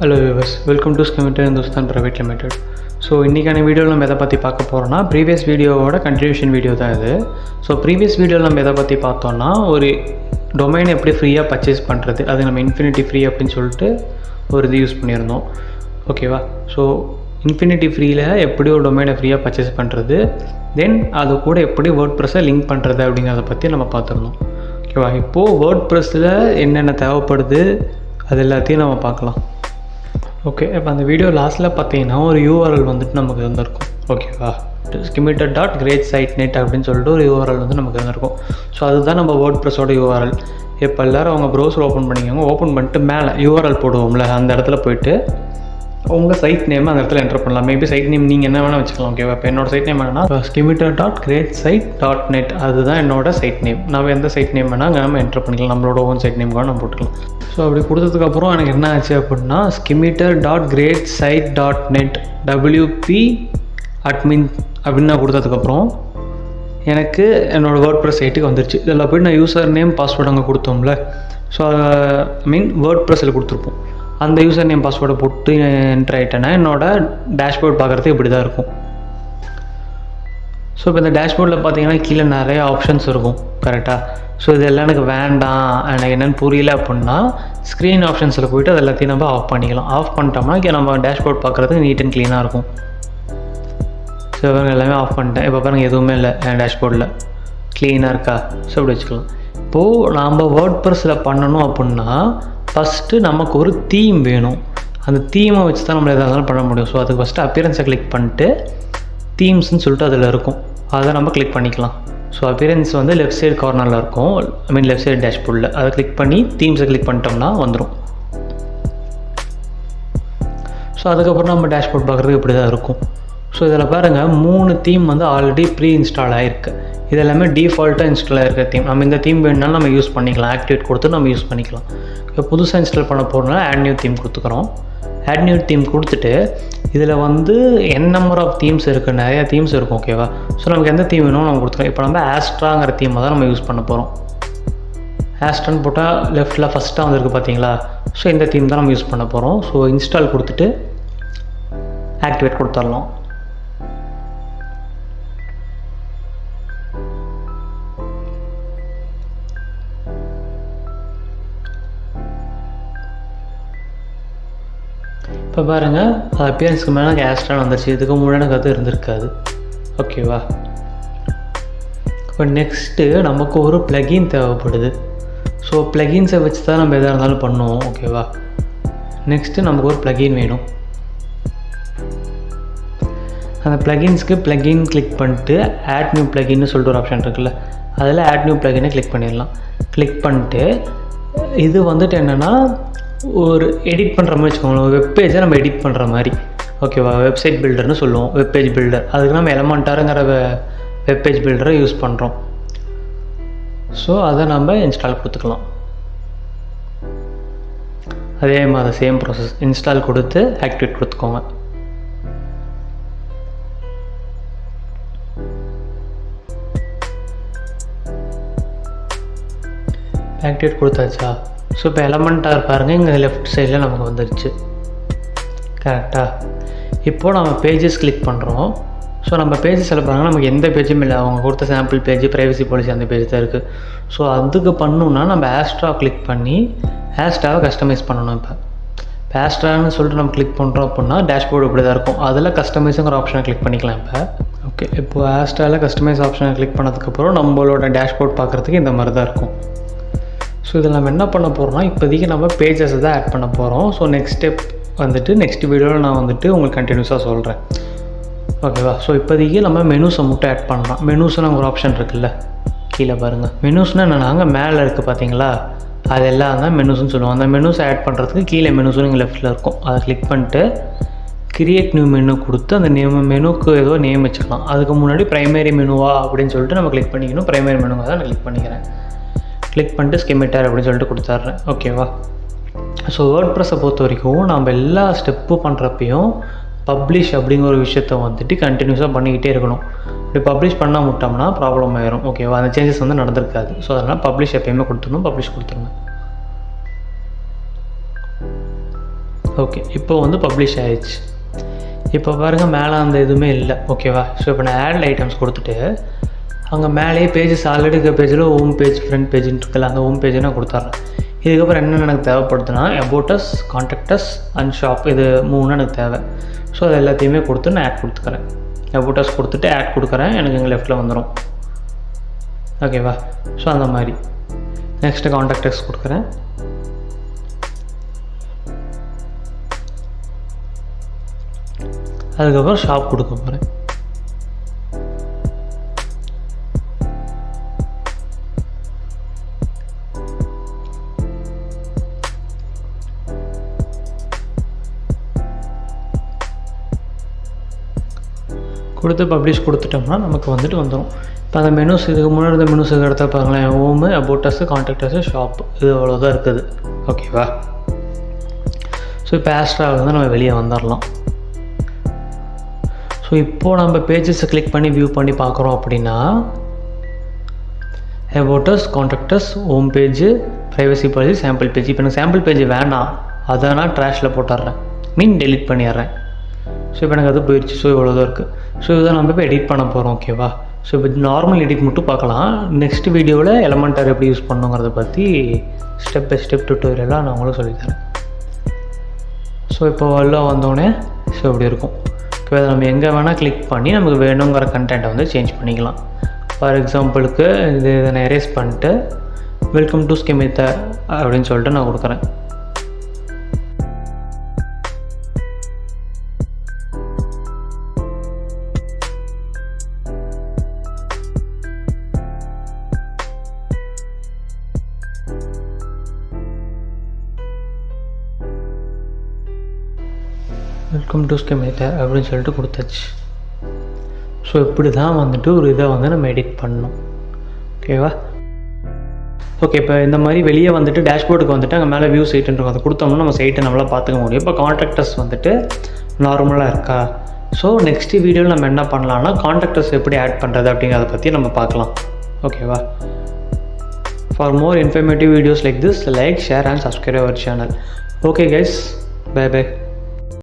Hello viewers, welcome to Scimitar Hindustan private limited. So இன்றைக்கான வீடியோவில் நம்ம எதை பற்றி பார்க்க போகிறோம்னா, ப்ரீவியஸ் வீடியோவோட கண்டினியூஷன் வீடியோ தான் இது. ஸோ ப்ரீவியஸ் வீடியோவில் நம்ம எதை பற்றி பார்த்தோம்னா, ஒரு டொமைன் எப்படி ஃப்ரீயாக பர்ச்சேஸ் பண்ணுறது, அது நம்ம இன்ஃபினிட்டி ஃப்ரீ அப்படின்னு சொல்லிட்டு ஒரு இது யூஸ் பண்ணியிருந்தோம். ஓகேவா? ஸோ இன்ஃபினிட்டி ஃப்ரீயில் எப்படி ஒரு டொமைனை ஃப்ரீயாக பர்ச்சேஸ் பண்ணுறது, தென் அது கூட எப்படி வேர்ட் ப்ரெஸ்ஸை லிங்க் பண்ணுறது அப்படிங்கிறத பற்றி நம்ம பார்த்துருந்தோம். ஓகேவா? இப்போது வேர்ட் ப்ரெஸ்ஸில் என்னென்ன தேவைப்படுது அது எல்லாத்தையும் நம்ம பார்க்கலாம். ஓகே, இப்போ அந்த வீடியோ லாஸ்ட்டில் பார்த்தீங்கன்னா ஒரு யூஆர்எல் வந்துட்டு நமக்கு இருந்திருக்கும். ஓகேவா? skimmitter.greatsitenet அப்படின்னு சொல்லிட்டு ஒரு யூஆர்எல் வந்து நமக்கு இருந்திருக்கும். ஸோ அதுதான் நம்ம வேர்ட் ப்ரெஸ்ஸோட யூஆர்எல். இப்போ எல்லோரும் அவங்க ப்ரௌசர் ஓப்பன் பண்ணிக்கோங்க. ஓப்பன் பண்ணிட்டு மேலே யூஆர்எல் போடுவோம்ல, அந்த இடத்துல போய்ட்டு உங்கள் சைட் நேம் அந்த இடத்துல என்டர் பண்ணலாம். மேபி சைட் நேம் நீங்கள் என்ன வேணால் வச்சுக்கலாம். ஓகேவா? இப்போ என்னோடய சைட் நேம் என்னன்னா skimmitter.greatsite.net, அதுதான் என்னோடய சைட் நேம். நம்ம எந்த சைட் நேம் வேணால் அங்கே நம்ம என்டர் பண்ணிக்கலாம். நம்மளோட ஓன் சைட் நேம் கூட நம்ம போட்டுக்கலாம். ஸோ அப்படி கொடுத்ததுக்கப்புறம் எனக்கு என்ன ஆச்சு அப்படின்னா, skimmitter.greatsite.net WP admin அப்படின்னு நான் கொடுத்ததுக்கப்புறம் எனக்கு என்னோடய வேர்ட் ப்ரெஸ் சைட்டுக்கு வந்துருச்சு. இதில் போய்ட்டு நான் யூசர் நேம் பாஸ்வேர்டு அங்கே கொடுத்தோம்ல, ஸோ வேர்ட் ப்ரெஸ்ஸில் கொடுத்துருப்போம். அந்த யூசர் நேம் பாஸ்வேர்டை போட்டு என்ட்ரு ஆகிட்டேன்னா என்னோடய டேஷ்போர்ட் பார்க்குறதுக்கு இப்படி தான் இருக்கும். ஸோ இப்போ இந்த டேஷ்போர்டில் பார்த்தீங்கன்னா கீழே நிறைய ஆப்ஷன்ஸ் இருக்கும். கரெக்டாக? ஸோ இதெல்லாம் எனக்கு வேண்டாம், எனக்கு என்னென்னு புரியல அப்படின்னா ஸ்க்ரீன் ஆப்ஷன்ஸில் போய்ட்டு அது எல்லாத்தையும் நம்ம ஆஃப் பண்ணிக்கலாம். ஆஃப் பண்ணிட்டோம்னா இங்கே நம்ம டேஷ்போர்ட் பார்க்குறதுக்கு நீட் அண்ட் க்ளீனாக இருக்கும். ஸோ இவங்க எல்லாமே ஆஃப் பண்ணிட்டேன். இப்போ பாருங்கள் எதுவுமே இல்லை என் டேஷ்போர்டில், க்ளீனாக இருக்கா? ஸோ இப்படி வச்சுக்கலாம். இப்போது நம்ம வேர்ட் ப்ரெஸ்ஸில் பண்ணணும் அப்படின்னா ஃபஸ்ட்டு நமக்கு ஒரு தீம் வேணும். அந்த தீமை வச்சு தான் நம்ம எதாக இருந்தாலும் பண்ண முடியும். ஸோ அதுக்கு ஃபஸ்ட்டு அப்பியரன்ஸை கிளிக் பண்ணிட்டு தீம்ஸ்ன்னு சொல்லிட்டு அதில் இருக்கும், அதை நம்ம கிளிக் பண்ணிக்கலாம். ஸோ அப்பியரன்ஸ் வந்து லெஃப்ட் சைடு கார்னரில் இருக்கும், லெஃப்ட் சைடு டேஷ்போர்டில். அதை கிளிக் பண்ணி தீம்ஸை கிளிக் பண்ணிட்டோம்னா வந்துடும். ஸோ அதுக்கப்புறம் நம்ம டேஷ்போர்ட் பார்க்குறதுக்கு இப்படி தான் இருக்கும். ஸோ இதில் பாருங்கள் 3 தீம் வந்து ஆல்ரெடி ப்ரீ இன்ஸ்டால் ஆகிருக்கு. இது எல்லாமே டிஃபால்ட்டாக இன்ஸ்டால் ஆகிருக்க தீம். நம்ம இந்த தீம் வேணுனாலும் நம்ம யூஸ் பண்ணிக்கலாம், ஆக்டிவேட் கொடுத்து நம்ம யூஸ் பண்ணிக்கலாம். இப்போ புதுசாக இன்ஸ்டால் பண்ண போகிறதுனால ஆட் நியூ தீம் கொடுத்துக்கிறோம். ஆட் நியூ தீம் கொடுத்துட்டு இதில் வந்து நம்பர் ஆஃப் தீம்ஸ் இருக்குது, நிறையா தீம்ஸ் இருக்கும். ஓகேவா? ஸோ நமக்கு எந்த தீம் வேணும் நம்ம கொடுத்துக்கலாம். இப்போ நம்ம ஆஸ்ட்ராங்கிற தீமை தான் நம்ம யூஸ் பண்ண போகிறோம். ஆஸ்ட்ரான்னு போட்டால் லெஃப்ட்டில் ஃபஸ்ட்டாக வந்துருக்கு பார்த்தீங்களா? ஸோ இந்த தீம் தான் நம்ம யூஸ் பண்ண போகிறோம். ஸோ இன்ஸ்டால் கொடுத்துட்டு ஆக்டிவேட் கொடுத்துடலாம். இப்போ பாருங்கள், அது அப்பியரன்ஸ்க்கு மேலே எனக்கு ஆஸ்ட்ரான் வந்துருச்சு. இதுக்கு முன்னாடி எனக்கு அது இருந்திருக்காது. ஓகேவா? இப்போ நெக்ஸ்ட்டு நமக்கு ஒரு ப்ளகின் தேவைப்படுது. ஸோ ப்ளகின்ஸை வச்சு தான் நம்ம எதாக இருந்தாலும் பண்ணுவோம். ஓகேவா? நெக்ஸ்ட்டு நமக்கு ஒரு ப்ளகின் வேணும். அந்த ப்ளகின்ஸ்க்கு ப்ளகின் கிளிக் பண்ணிட்டு ஆட் நியூ ப்ளகின்னு சொல்லிட்டு ஒரு ஆப்ஷன் இருக்குல்ல, அதில் ஆட் நியூ ப்ளகினை கிளிக் பண்ணிடலாம். கிளிக் பண்ணிட்டு இது வந்துட்டு என்னென்னா ஒரு எடிட் பண்ணுற மாதிரி வச்சுக்கோங்களேன். ஒரு வெப்பேஜை நம்ம எடிட் பண்ணுற மாதிரி. ஓகேவா? வெப்சைட் பில்டர்னு சொல்லுவோம், வெப்பேஜ் பில்டர். அதுக்கு நம்ம எலமெண்டாருங்கிற வெப்பேஜ் பில்டரை யூஸ் பண்ணுறோம். ஸோ அதை நம்ம இன்ஸ்டால் கொடுத்துக்கலாம். அதே மாதிரி சேம் ப்ராசஸ், இன்ஸ்டால் கொடுத்து ஆக்டிவேட் கொடுத்துக்கோங்க. ஆக்டிவேட் கொடுத்தாச்சா? ஸோ இப்போ எலமெண்ட்டாக பாருங்கள், இங்கே லெஃப்ட் சைடில் நமக்கு வந்துருச்சு. கரெக்டாக? இப்போது நம்ம பேஜஸ் கிளிக் பண்ணுறோம். ஸோ நம்ம பேஜஸில் பாருங்கள் நமக்கு எந்த பேஜும் இல்லை. அவங்க கொடுத்த சாம்பிள் பேஜ், ப்ரைவசி பாலிசி அந்த பேஜ் தான் இருக்குது. ஸோ அதுக்கு பண்ணணுன்னா நம்ம ஆஸ்ட்ரா கிளிக் பண்ணி ஆஸ்ட்ராவை கஸ்டமைஸ் பண்ணணும். இப்போ ஆஸ்ட்ரான்னு சொல்லிட்டு நம்ம கிளிக் பண்ணுறோம் அப்படின்னா டேஷ்போர்டு இப்படி தான் இருக்கும். அதில் கஸ்டமைஸுங்கிற ஆப்ஷனை கிளிக் பண்ணிக்கலாம். இப்போ ஓகே, இப்போது ஆஸ்ட்ராவில் கஸ்டமைஸ் ஆப்ஷனை கிளிக் பண்ணதுக்கப்புறம் நம்மளோட டேஷ்போர்ட் பார்க்குறதுக்கு இந்த மாதிரி தான் இருக்கும். ஸோ இதில் நம்ம என்ன பண்ண போகிறோம்னா, இப்போதைக்கு நம்ம பேஜஸை தான் ஆட் பண்ண போகிறோம். ஸோ நெக்ஸ்ட் ஸ்டெப் வந்துட்டு நெக்ஸ்ட் வீடியோவில் நான் வந்துட்டு உங்களுக்கு கண்டினியூஸாக சொல்கிறேன். ஓகேவா? ஸோ இப்போதைக்கு நம்ம மெனூஸை மட்டும் ஆட் பண்ணலாம். மெனூஸ்னு ஒரு ஆப்ஷன் இருக்குல்ல, கீழே பாருங்கள். மெனூஸ்னால் என்னென்னாங்க மேலே இருக்குது பார்த்தீங்களா, அதெல்லாம் தான் மெனூஸ்ன்னு சொல்லுவோம். அந்த மெனூஸை ஆட் பண்ணுறதுக்கு கீழே மெனூஸ்னு இங்கே லெஃப்ட்டில் இருக்கும். அதை கிளிக் பண்ணிட்டு கிரியேட் நியூ மெனு கொடுத்து அந்த மெனுக்கு ஏதோ நேம் வச்சுக்கலாம். அதுக்கு முன்னாடி ப்ரைமரி மெனுவா அப்படின்னு சொல்லிட்டு நம்ம கிளிக் பண்ணிக்கணும். ப்ரைமரி மெனுவாக தான் நான் கிளிக் பண்ணிக்கிறேன். கிளிக் பண்ணிட்டு ஸ்கிமிட்டர் அப்படின்னு சொல்லிட்டு கொடுத்துட்றேன். ஓகேவா? ஸோ வேர்ட் ப்ரெஸ்ஸை பொறுத்த வரைக்கும் நம்ம எல்லா ஸ்டெப்பு பண்ணுறப்பையும் பப்ளிஷ் அப்படிங்கிற ஒரு விஷயத்த வந்துட்டு கண்டினியூஸாக பண்ணிக்கிட்டே இருக்கணும். இப்படி பப்ளிஷ் பண்ணால் விட்டோம்னா ப்ராப்ளம் ஆயிரும். ஓகேவா? அந்த சேஞ்சஸ் வந்து நடந்திருக்காது. ஸோ அதனால் பப்ளிஷ் எப்பயுமே கொடுத்துடணும். பப்ளிஷ் கொடுத்துருங்க. ஓகே, இப்போ வந்து பப்ளிஷ் ஆயிடுச்சு. இப்போ பாருங்கள் மேலே அந்த எதுவுமே இல்லை. ஓகேவா? ஸோ இப்போ நான் ஆட் ஐட்டம்ஸ் கொடுத்துட்டு அங்கே மேலேயே பேஜஸ் ஆல்ரெடி இருக்க பேஜில் ஹோம் பேஜ் ஃப்ரண்ட் பேஜுன்னு இருக்குல்ல, அந்த ஹோம் பேஜை நான் கொடுத்துட்றேன். இதுக்கப்புறம் என்னென்ன எனக்கு தேவைப்படுதுன்னா about us, contact us and shop, இது 3 எனக்கு தேவை. ஸோ அது எல்லாத்தையுமே கொடுத்து நான் ஆட் கொடுத்துக்கிறேன். அபவுட் அஸ் கொடுத்துட்டு ஆட் கொடுக்குறேன், எனக்கு இங்கே லெஃப்ட்டில் வந்துடும். ஓகேவா? ஸோ அந்த மாதிரி நெக்ஸ்ட்டு கான்டாக்ட் அஸ் கொடுக்குறேன். அதுக்கப்புறம் ஷாப் கொடுக்க போகிறேன். கொடுத்து பப்ளிஷ் கொடுத்துட்டோம்னா நமக்கு வந்துட்டு வந்துடும். இப்போ அந்த மெனுஸ், இதுக்கு முன்னாடி இந்த மெனுஸுக்கு எடுத்த பாருங்களேன், ஹோமு, அபவுட்டஸு, கான்டாக்டஸு, ஷாப்பு, இது அவ்வளோதான் இருக்குது. ஓகேவா? ஸோ இப்போ ஆஸ்ட்ராவில் வந்து நம்ம வெளியே வந்துடலாம். ஸோ இப்போது நம்ம பேஜஸை கிளிக் பண்ணி வியூ பண்ணி பார்க்குறோம் அப்படின்னா about us, contacts, home page, privacy policy, sample page. இப்போ எனக்கு சாம்பிள் பேஜ் வேணாம், அதை நான் ட்ராஷில் போட்டுடுறேன், டெலிட் பண்ணிடுறேன். ஸோ இப்போ எனக்கு அது போயிடுச்சு. ஸோ இவ்வளோதான் இருக்குது. ஸோ இதுதான் நம்ம இப்போ எடிட் பண்ண போகிறோம். ஓகேவா? ஸோ இப்போ நார்மல் எடிட் மட்டும் பார்க்கலாம். நெக்ஸ்ட் வீடியோவில் எலமெண்டர் எப்படி யூஸ் பண்ணுங்கிறத பற்றி ஸ்டெப் பை ஸ்டெப் டுட்டோரியலாக நான் உங்களுக்கு சொல்லித்தரேன். ஸோ இப்போ எல்லாம் வந்தோடனே ஸோ இப்படி இருக்கும். இப்போ நம்ம எங்கே வேணால் கிளிக் பண்ணி நமக்கு வேணுங்கிற கண்டென்ட்டை வந்து சேஞ்ச் பண்ணிக்கலாம். ஃபார் எக்ஸாம்பிளுக்கு இதை நான் எரேஸ் பண்ணிட்டு வெல்கம் டு ஸ்கெமித்த அப்படின்னு சொல்லிட்டு நான் கொடுக்குறேன். வெல்கம் டு ஸ்கெமித்த அப்படின்னு சொல்லிட்டு கொடுத்தாச்சு. ஸோ இப்படி தான் வந்துட்டு ஒரு இதை வந்து நம்ம எடிட் பண்ணணும். ஓகேவா? ஓகே, இப்போ இந்த மாதிரி வெளியே வந்துட்டு டேஷ்போர்டுக்கு வந்துட்டு அங்கே மேலே வியூ சைட்டுன்னு அதை கொடுத்தோம்னா நம்ம சைட்டை நம்மளால் பார்த்துக்க முடியும். இப்போ கான்டாக்டர்ஸ் வந்துட்டு நார்மலாக இருக்கா? ஸோ நெக்ஸ்ட் வீடியோவில் நம்ம என்ன பண்ணலாம்னா கான்டாக்டர்ஸ் எப்படி ஆட் பண்ணுறது அப்படிங்கிறத பற்றி நம்ம பார்க்கலாம். ஓகேவா? For more informative videos like this, like, share and subscribe our channel. Okay guys, bye by.